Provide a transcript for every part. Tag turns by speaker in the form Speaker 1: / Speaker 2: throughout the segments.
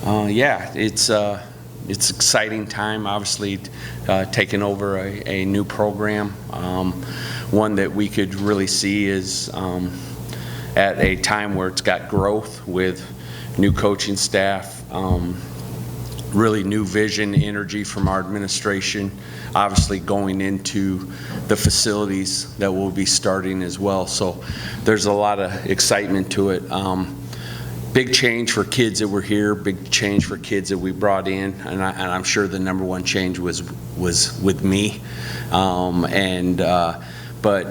Speaker 1: Yeah, it's exciting time, obviously, taking over a new program. One that we could really see is at a time where it's got growth with new coaching staff, really new vision, energy from our administration, obviously going into the facilities that will be starting as well. So there's a lot of excitement to it. Big change for kids that were here, big change for kids that we brought in, and I'm sure the number one change was with me. But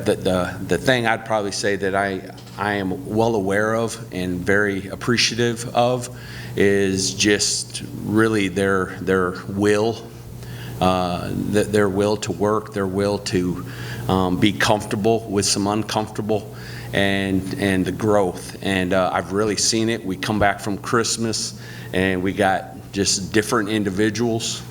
Speaker 1: the thing I'd probably say that I am well aware of and very appreciative of is just really their will, their will to work, their will to be comfortable with some uncomfortable, and the growth. And I've really seen it. We come back from Christmas and we got just different individuals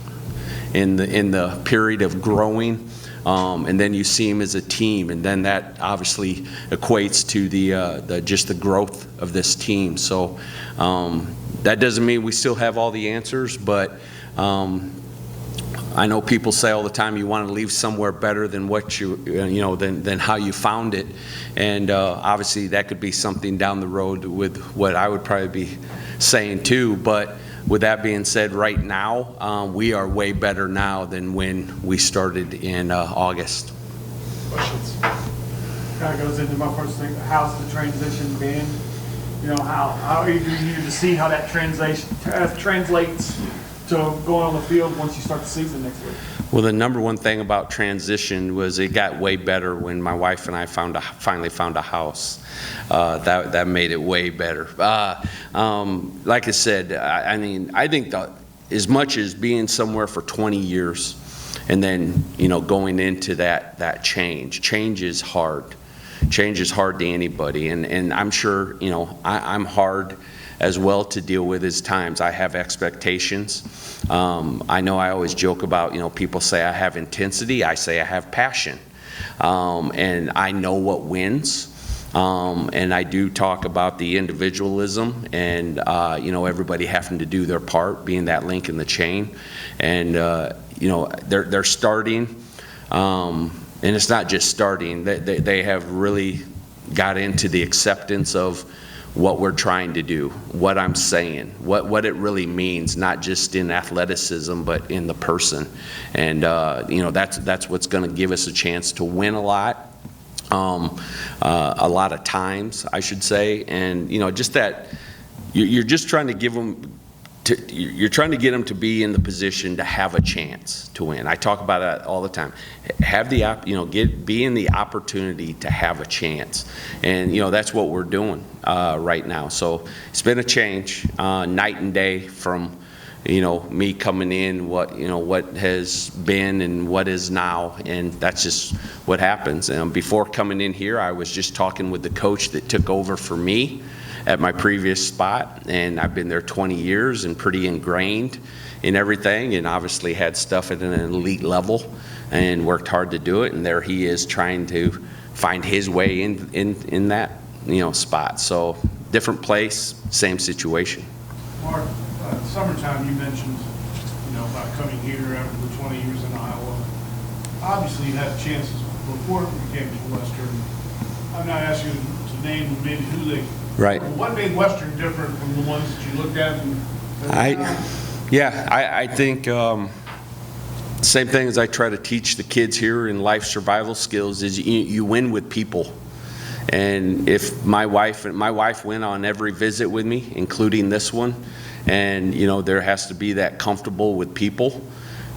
Speaker 1: in the period of growing. And then you see them as a team, and then that obviously equates to the growth of this team. So that doesn't mean we still have all the answers, but I know people say all the time you want to leave somewhere better than what than how you found it, and obviously that could be something down the road with what I would probably be saying too. But with that being said, right now, we are way better now than when we started in August.
Speaker 2: Questions? Kind of goes into my first thing. How's the transition been? You know, how eager are you to see how that translates to going on the field once you start the season next week?
Speaker 1: Well, the number one thing about transition was it got way better when my wife and I finally found a house. That made it way better. Like I said, I mean, I think as much as being somewhere for 20 years and then, going into that change is hard. Change is hard to anybody, and I'm sure, I'm hard as well to deal with as times. I have expectations. I know I always joke about, people say I have intensity, I say I have passion. And I know what wins. And I do talk about the individualism and, everybody having to do their part, being that link in the chain. And, they're starting, and it's not just starting, they have really got into the acceptance of what we're trying to do, what I'm saying, what it really means, not just in athleticism, but in the person. And, that's what's going to give us a chance to win a lot of times, I should say. And, just that you're just trying to give them, you're trying to get them to be in the position to have a chance to win. I talk about that all the time. Have the be in the opportunity to have a chance, and that's what we're doing right now. So it's been a change, night and day from me coming in, what has been and what is now, and that's just what happens. And before coming in here, I was just talking with the coach that took over for me at my previous spot, and I've been there 20 years and pretty ingrained in everything, and obviously had stuff at an elite level and worked hard to do it. And there he is trying to find his way in that spot. So different place, same situation.
Speaker 2: Mark, summertime you mentioned about coming here after the 20 years in Iowa. Obviously you had chances before you came to Western. I'm not asking you to name maybe who they.
Speaker 1: Right.
Speaker 2: What made Western different from the ones that you looked at?
Speaker 1: I think same thing as I try to teach the kids here in life survival skills is you win with people. And if my wife went on every visit with me, including this one, and there has to be that comfortable with people.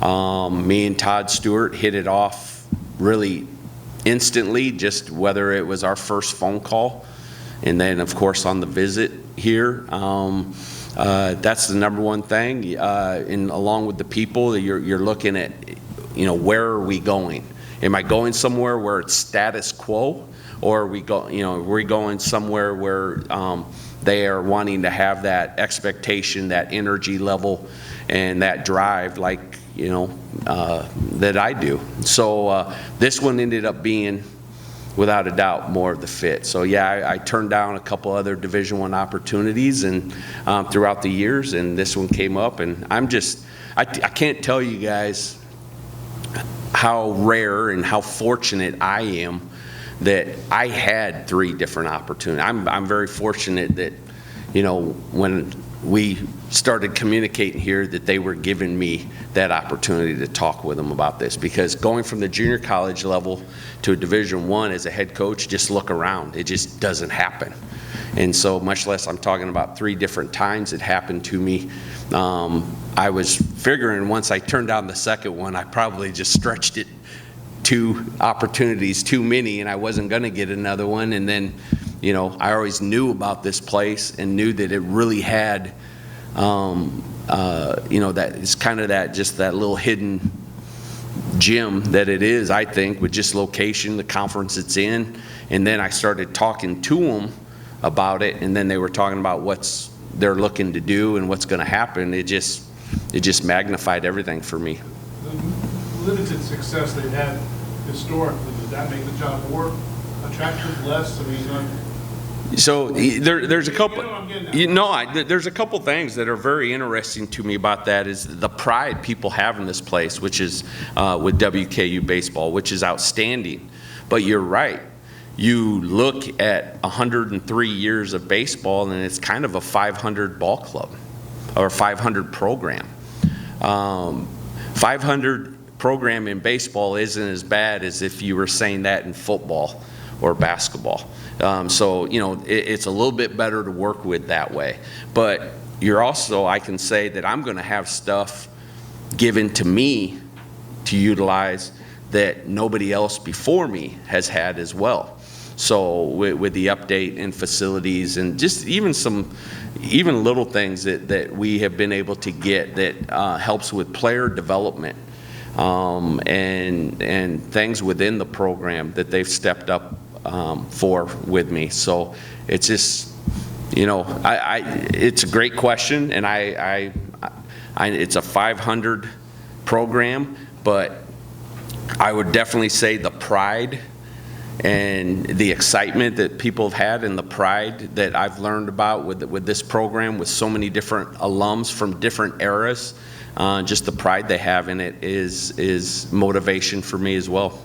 Speaker 1: Me and Todd Stewart hit it off really instantly, just whether it was our first phone call. And then, of course, on the visit here, that's the number one thing. And along with the people, you're looking at, where are we going? Am I going somewhere where it's status quo, or are we going somewhere where they are wanting to have that expectation, that energy level, and that drive, like that I do. So this one ended up being without a doubt more of the fit. So yeah, I turned down a couple other Division I opportunities and throughout the years, and this one came up, and I can't tell you guys how rare and how fortunate I am that I had 3 different opportunities. I'm very fortunate that, you know, when we started communicating here, that they were giving me that opportunity to talk with them about this, because going from the junior college level to a Division I as a head coach, just look around, it just doesn't happen. And so much less, I'm talking about 3 different times it happened to me. I was figuring once I turned down the second one, I probably just stretched it 2 opportunities too many, and I wasn't going to get another one. And then, you know, I always knew about this place and knew that it really had, you know, that it's kind of that, just that little hidden gem that it is, I think, with just location, the conference it's in. And then I started talking to them about it, and then they were talking about what's they're looking to do and what's going to happen. It just magnified everything for me.
Speaker 3: The limited success they've had historically, does that make the job more attractive, less? I mean,
Speaker 1: so there's a couple.
Speaker 3: You know what I'm getting at.
Speaker 1: There's a couple things that are very interesting to me about that. Is the pride people have in this place, which is with WKU baseball, which is outstanding. But you're right. You look at 103 years of baseball, and it's kind of a 500 ball club or a 500 program. 500 program in baseball isn't as bad as if you were saying that in football or basketball. So, you know, it's a little bit better to work with that way. But you're also, I can say that I'm going to have stuff given to me to utilize that nobody else before me has had as well. So with the update in facilities and just even little things that we have been able to get that helps with player development and things within the program that they've stepped up for with me. So it's just, you know, it's a great question, and it's a 500 program, but I would definitely say the pride and the excitement that people have had and the pride that I've learned about with this program, with so many different alums from different eras, just the pride they have in it is motivation for me as well.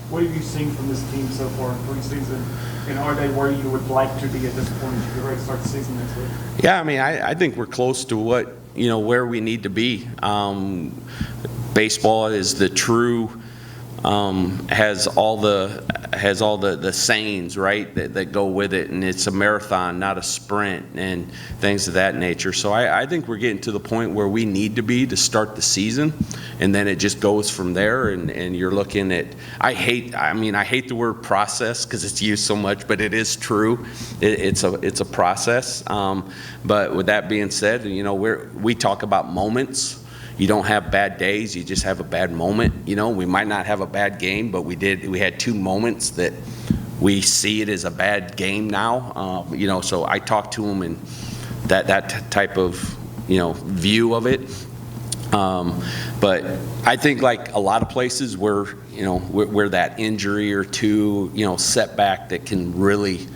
Speaker 2: What have you seen from this team so far in preseason, and are they where you would like to be at this point as you get ready to start the season next week?
Speaker 1: Yeah, I mean, I think we're close to what, you know, where we need to be. Baseball is the true, has all the sayings, right, that go with it, and it's a marathon, not a sprint, and things of that nature. So I think we're getting to the point where we need to be to start the season, and then it just goes from there. And you're looking at, I hate the word process because it's used so much, but it is true. It's a process. But with that being said, you know, we talk about moments. You don't have bad days, you just have a bad moment. You know, we might not have a bad game, but we had 2 moments that we see it as a bad game now. You know, so I talk to them in that type of, you know, view of it. But I think like a lot of places where, you know, where that injury or 2, you know, setback that can really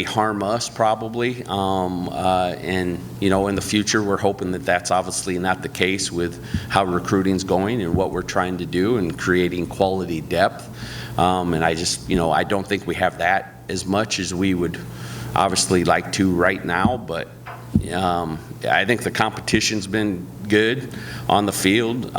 Speaker 1: harm us probably, and you know, in the future we're hoping that that's obviously not the case with how recruiting's going and what we're trying to do and creating quality depth, and I just, you know, I don't think we have that as much as we would obviously like to right now, but I think the competition's been good on the field.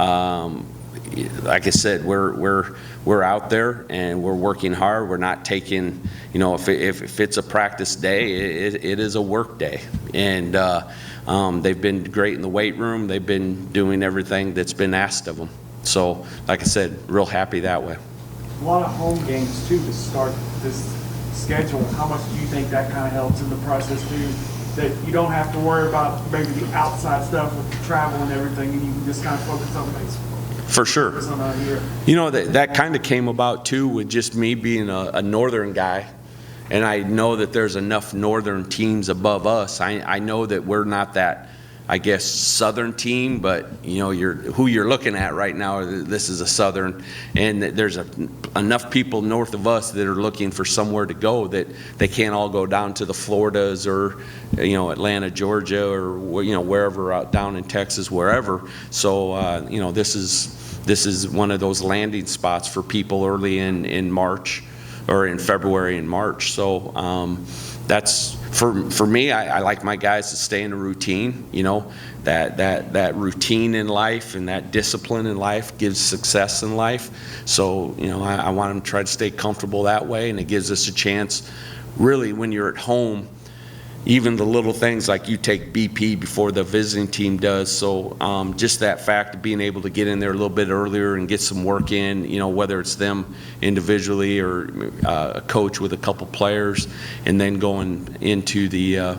Speaker 1: Like I said, we're out there and we're working hard. We're not taking, you know, if it's a practice day, it is a work day. And they've been great in the weight room. They've been doing everything that's been asked of them. So, like I said, real happy that way.
Speaker 2: A lot of home games too to start this schedule. How much do you think that kind of helps in the process too? That you don't have to worry about maybe the outside stuff with the travel and everything, and you can just kind of focus on baseball.
Speaker 1: For sure. You know, that kind of came about too with just me being a northern guy, and I know that there's enough northern teams above us. I know that we're not that I guess, Southern team, but who you're looking at right now, this is a Southern, and there's enough people north of us that are looking for somewhere to go that they can't all go down to the Floridas or Atlanta, Georgia, or wherever out down in Texas, wherever. So this is one of those landing spots for people early in March, or in February and March. So that's for me. I like my guys to stay in a routine. That routine in life and that discipline in life gives success in life. So I want them to try to stay comfortable that way, and it gives us a chance. Really, when you're at home, even the little things like you take BP before the visiting team does. So just that fact of being able to get in there a little bit earlier and get some work in, whether it's them individually or a coach with a couple players, and then going into the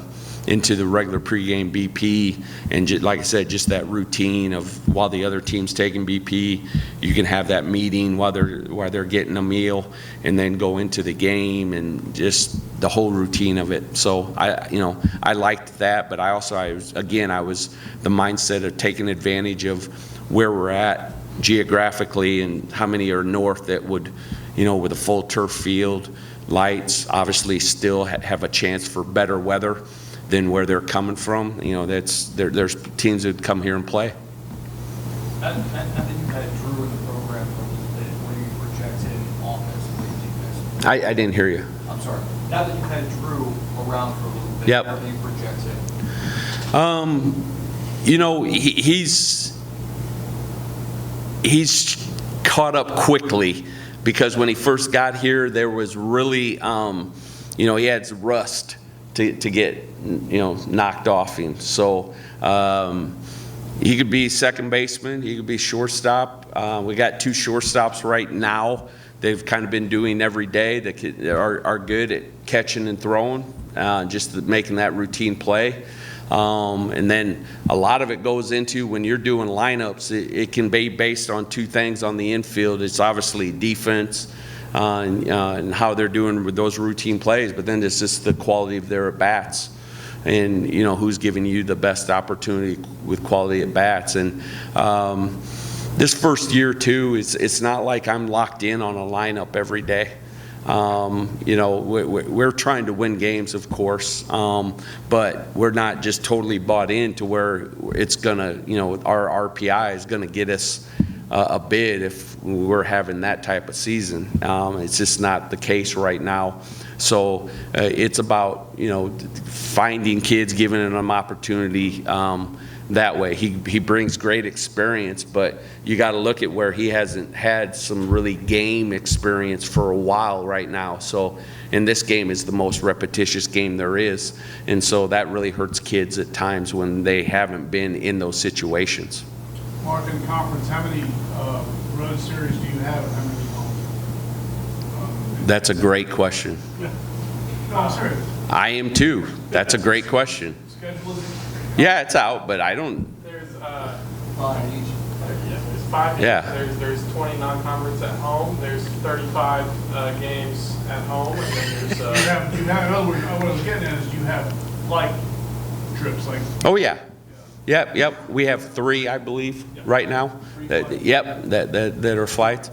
Speaker 1: regular pregame BP, and like I said, just that routine of while the other team's taking BP, you can have that meeting while they're getting a meal, and then go into the game, and just the whole routine of it. So I liked that, but I was the mindset of taking advantage of where we're at geographically and how many are north that would, with a full turf field, lights, obviously still have a chance for better weather than where they're coming from. There's teams that come here and play.
Speaker 4: I think you had Drew in the program where you projected offensively, defensively.
Speaker 1: I didn't hear you.
Speaker 4: I'm sorry. Now that you've had Drew around for a little bit,
Speaker 1: Yep.
Speaker 4: how do you project him?
Speaker 1: He's caught up quickly, because when he first got here, there was really, he had rust to get, knocked off him. So he could be second baseman, he could be shortstop. We got 2 shortstops right now. They've kind of been doing every day that are good at catching and throwing, just making that routine play. And then a lot of it goes into when you're doing lineups, it can be based on 2 things on the infield. It's obviously defense and how they're doing with those routine plays, but then it's just the quality of their at-bats, and who's giving you the best opportunity with quality at-bats. And this first year too, it's not like I'm locked in on a lineup every day. We're trying to win games, of course, but we're not just totally bought into where it's gonna, our RPI is gonna get us a bid if we're having that type of season. It's just not the case right now. So it's about finding kids, giving them opportunity. That way, he brings great experience, but you got to look at where he hasn't had some really game experience for a while right now. So, and this game is the most repetitious game there is, and so that really hurts kids at times when they haven't been in those situations.
Speaker 3: Mark, in conference, how many road series do you have, and how many home?
Speaker 1: That's a great question.
Speaker 3: No, I'm serious.
Speaker 1: I am too. That's a great question.
Speaker 3: Schedule is it?
Speaker 1: Yeah, it's out, but I don't.
Speaker 5: There's
Speaker 4: Five each.
Speaker 5: there's 5
Speaker 1: Yeah.
Speaker 5: There's 20 non-conference at home. There's 35 games at home, and then there's
Speaker 3: You have, in other words, what I was getting at is you have like trips, like.
Speaker 1: Oh yeah. Yep. We have 3, I believe, right now. That are flights.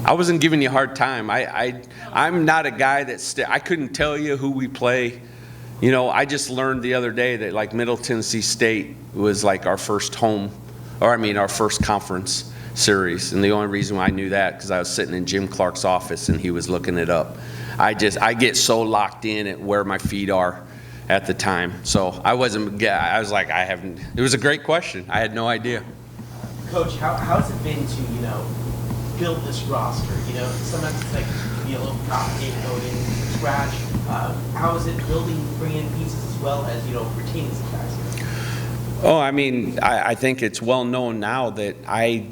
Speaker 1: I wasn't giving you a hard time. I'm not a guy that I couldn't tell you who we play. I just learned the other day that like Middle Tennessee State was like our first home, our first conference series. And the only reason why I knew that because I was sitting in Jim Clark's office and he was looking it up. I get so locked in at where my feet are at the time. So I was like, it was a great question. I had no idea.
Speaker 6: Coach, how's it been to, build this roster? Sometimes it's like, it can be a little complicated going in from scratch. How is it bringing in pieces as well as, retaining some guys?
Speaker 1: Oh, I think it's well known now that I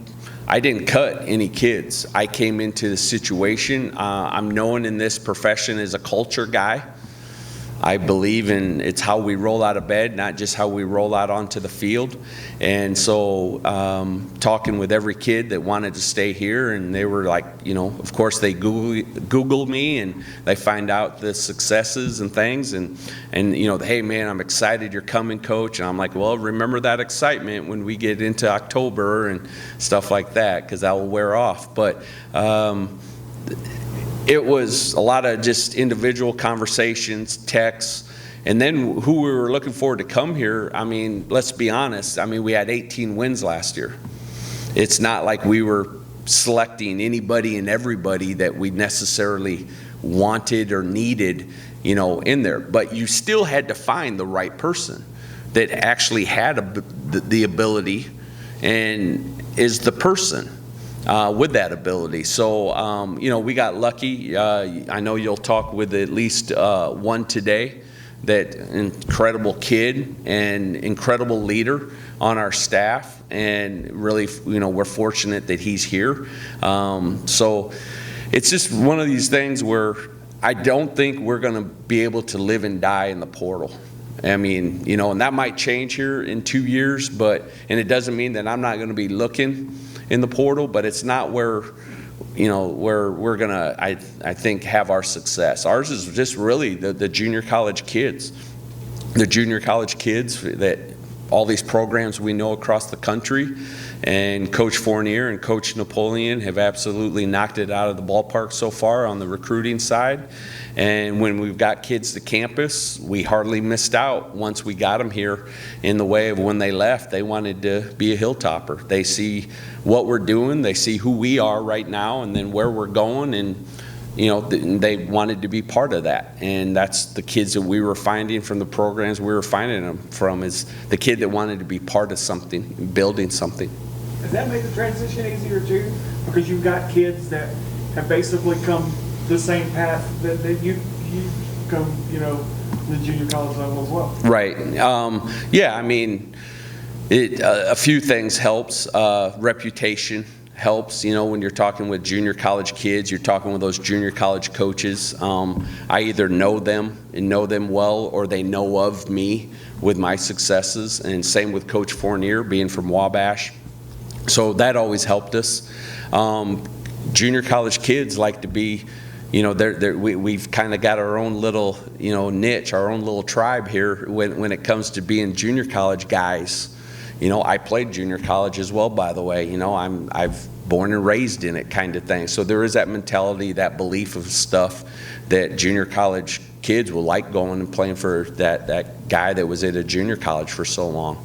Speaker 1: didn't cut any kids. I came into the situation. I'm known in this profession as a culture guy. I believe in it's how we roll out of bed, not just how we roll out onto the field. And so talking with every kid that wanted to stay here, and they were like, of course they Google me and they find out the successes and things, and hey man, I'm excited you're coming, coach. And I'm like, well, remember that excitement when we get into October and stuff like that, because that will wear off. But it was a lot of just individual conversations, texts, and then who we were looking forward to come here. I mean, let's be honest. I mean, we had 18 wins last year. It's not like we were selecting anybody and everybody that we necessarily wanted or needed, in there. But you still had to find the right person that actually had the ability and is the person with that ability. So, we got lucky. I know you'll talk with at least one today, that incredible kid and incredible leader on our staff. And really, we're fortunate that he's here. So it's just one of these things where I don't think we're going to be able to live and die in the portal. I mean, and that might change here in 2 years, and it doesn't mean that I'm not going to be looking in the portal, but it's not where, where we're going to, I think, have our success. Ours is just really the junior college kids. The junior college kids that all these programs we know across the country, and Coach Fournier and Coach Napoleon have absolutely knocked it out of the ballpark so far on the recruiting side. And when we've got kids to campus, we hardly missed out once we got them here, in the way of when they left, they wanted to be a hilltopper. They see what we're doing, they see who we are right now, and then where we're going, and they wanted to be part of that. And that's the kids that we were finding from the programs we were finding them from, is the kid that wanted to be part of something, building something.
Speaker 2: Does that make the transition easier too? Because you've got kids that have basically come the same path that you come, the junior college level as well.
Speaker 1: Right. Yeah, I mean, a few things helps. Reputation helps, when you're talking with junior college kids, you're talking with those junior college coaches. I either know them and know them well, or they know of me with my successes, and same with Coach Fournier, being from Wabash. So that always helped us. Junior college kids like to be, we've kind of got our own little, niche, our own little tribe here when it comes to being junior college guys. I played junior college as well, by the way. I've born and raised in it, kind of thing. So there is that mentality, that belief of stuff that junior college kids will like going and playing for that guy that was at a junior college for so long.